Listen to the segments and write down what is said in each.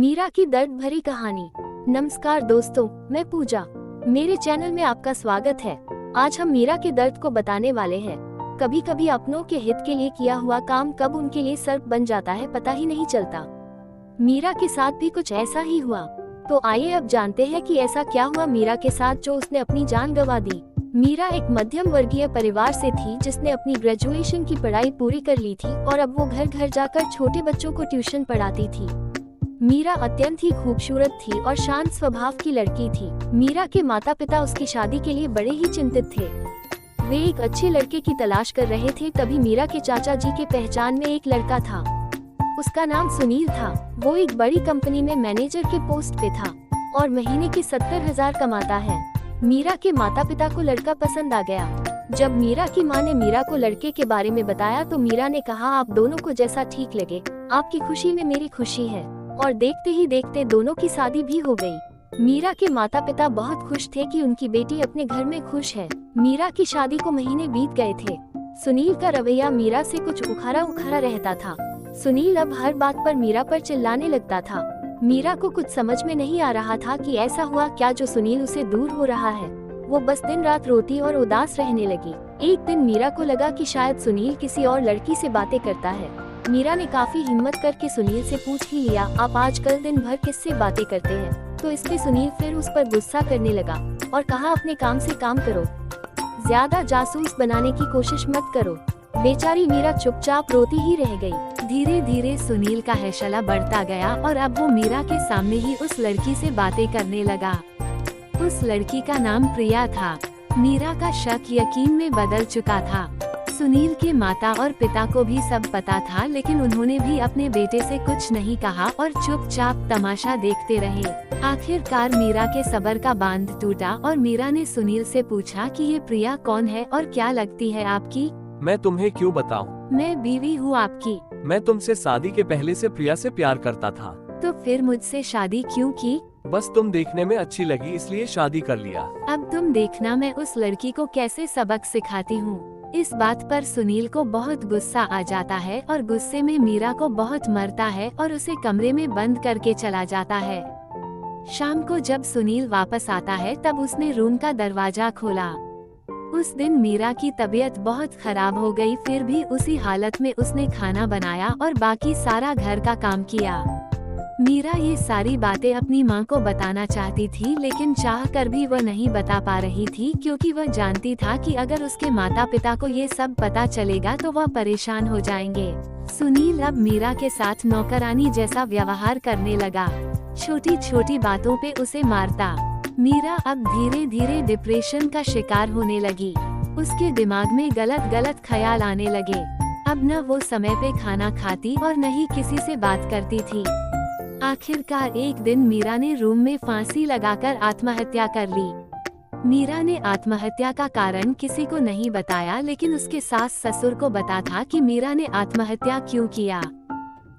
मीरा की दर्द भरी कहानी। नमस्कार दोस्तों, मैं पूजा। मेरे चैनल में आपका स्वागत है। आज हम मीरा के दर्द को बताने वाले हैं। कभी कभी अपनों के हित के लिए किया हुआ काम कब उनके लिए सर्प बन जाता है पता ही नहीं चलता। मीरा के साथ भी कुछ ऐसा ही हुआ। तो आइए अब जानते हैं कि ऐसा क्या हुआ मीरा के साथ जो उसने अपनी जान गंवा दी। मीरा एक मध्यम वर्गीय परिवार से थी जिसने अपनी ग्रेजुएशन की पढ़ाई पूरी कर ली थी और अब वो घर घर जाकर छोटे बच्चों को ट्यूशन पढ़ाती थी। मीरा अत्यंत ही खूबसूरत थी और शांत स्वभाव की लड़की थी। मीरा के माता पिता उसकी शादी के लिए बड़े ही चिंतित थे। वे एक अच्छे लड़के की तलाश कर रहे थे। तभी मीरा के चाचा जी के पहचान में एक लड़का था। उसका नाम सुनील था। वो एक बड़ी कंपनी में मैनेजर के पोस्ट पे था और महीने के 70,000 कमाता है। मीरा के माता पिता को लड़का पसंद आ गया। जब मीरा की माँ ने मीरा को लड़के के बारे में बताया तो मीरा ने कहा, आप दोनों को जैसा ठीक लगे, आपकी खुशी में मेरी खुशी है। और देखते ही देखते दोनों की शादी भी हो गई। मीरा के माता पिता बहुत खुश थे कि उनकी बेटी अपने घर में खुश है। मीरा की शादी को महीने बीत गए थे। सुनील का रवैया मीरा से कुछ उखाड़ा उखाड़ा रहता था। सुनील अब हर बात पर मीरा पर चिल्लाने लगता था। मीरा को कुछ समझ में नहीं आ रहा था कि ऐसा हुआ क्या जो सुनील उसे दूर हो रहा है। वो बस दिन रात रोती और उदास रहने लगी। एक दिन मीरा को लगा कि शायद सुनील किसी और लड़की से बातें करता है। मीरा ने काफी हिम्मत करके सुनील से पूछ ही लिया, आप आजकल दिन भर किससे बातें करते हैं? तो इस पे सुनील फिर उस पर गुस्सा करने लगा और कहा, अपने काम से काम करो, ज्यादा जासूस बनाने की कोशिश मत करो। बेचारी मीरा चुपचाप रोती ही रह गई। धीरे धीरे सुनील का हैशला बढ़ता गया और अब वो मीरा के सामने ही उस लड़की से बातें करने लगा। उस लड़की का नाम प्रिया था। मीरा का शक यकीन में बदल चुका था। सुनील के माता और पिता को भी सब पता था, लेकिन उन्होंने भी अपने बेटे से कुछ नहीं कहा और चुपचाप तमाशा देखते रहे। आखिरकार मीरा के सब्र का बांध टूटा और मीरा ने सुनील से पूछा कि ये प्रिया कौन है और क्या लगती है आपकी? मैं तुम्हें क्यों बताऊं? मैं बीवी हूँ आपकी। मैं तुमसे शादी के पहले से प्रिया से प्यार करता था। तो फिर मुझसे शादी क्यों की? बस तुम देखने में अच्छी लगी इसलिए शादी कर लिया। अब तुम देखना मैं उस लड़की को कैसे सबक सिखाती हूँ। इस बात पर सुनील को बहुत गुस्सा आ जाता है और गुस्से में मीरा को बहुत मरता है और उसे कमरे में बंद करके चला जाता है। शाम को जब सुनील वापस आता है तब उसने रूम का दरवाजा खोला। उस दिन मीरा की तबीयत बहुत खराब हो गई, फिर भी उसी हालत में उसने खाना बनाया और बाकी सारा घर का काम किया। मीरा ये सारी बातें अपनी माँ को बताना चाहती थी, लेकिन चाह कर भी वह नहीं बता पा रही थी क्योंकि वह जानती था कि अगर उसके माता पिता को ये सब पता चलेगा तो वह परेशान हो जाएंगे। सुनील अब मीरा के साथ नौकरानी जैसा व्यवहार करने लगा। छोटी छोटी बातों पे उसे मारता। मीरा अब धीरे धीरे डिप्रेशन का शिकार होने लगी। उसके दिमाग में गलत गलत ख्याल आने लगे। अब न वो समय पे खाना खाती और न ही किसी से बात करती थी। आखिरकार एक दिन मीरा ने रूम में फांसी लगाकर आत्महत्या कर ली। मीरा ने आत्महत्या का कारण किसी को नहीं बताया, लेकिन उसके सास ससुर को पता था कि मीरा ने आत्महत्या क्यों किया।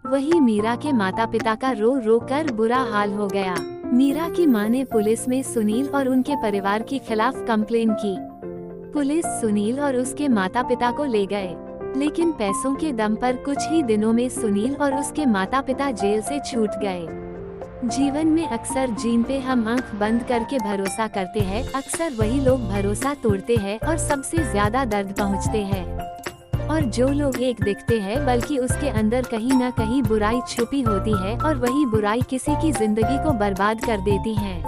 वही मीरा के माता पिता का रो रो कर बुरा हाल हो गया। मीरा की मां ने पुलिस में सुनील और उनके परिवार के खिलाफ कंप्लेन की। पुलिस सुनील और उसके माता पिता को ले गए, लेकिन पैसों के दम पर कुछ ही दिनों में सुनील और उसके माता पिता जेल से छूट गए। जीवन में अक्सर जिन पे हम आंख बंद करके भरोसा करते हैं, अक्सर वही लोग भरोसा तोड़ते हैं और सबसे ज्यादा दर्द पहुंचते हैं। और जो लोग एक दिखते हैं बल्कि उसके अंदर कहीं न कहीं बुराई छुपी होती है और वही बुराई किसी की जिंदगी को बर्बाद कर देती है।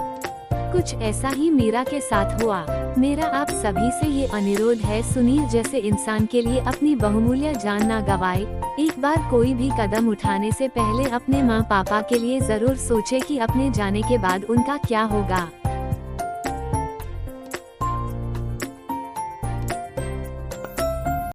कुछ ऐसा ही मीरा के साथ हुआ। मेरा आप सभी से ये अनुरोध है, सुनील जैसे इंसान के लिए अपनी बहुमूल्य जान ना गवाए। एक बार कोई भी कदम उठाने से पहले अपने माँ पापा के लिए जरूर सोचे कि अपने जाने के बाद उनका क्या होगा।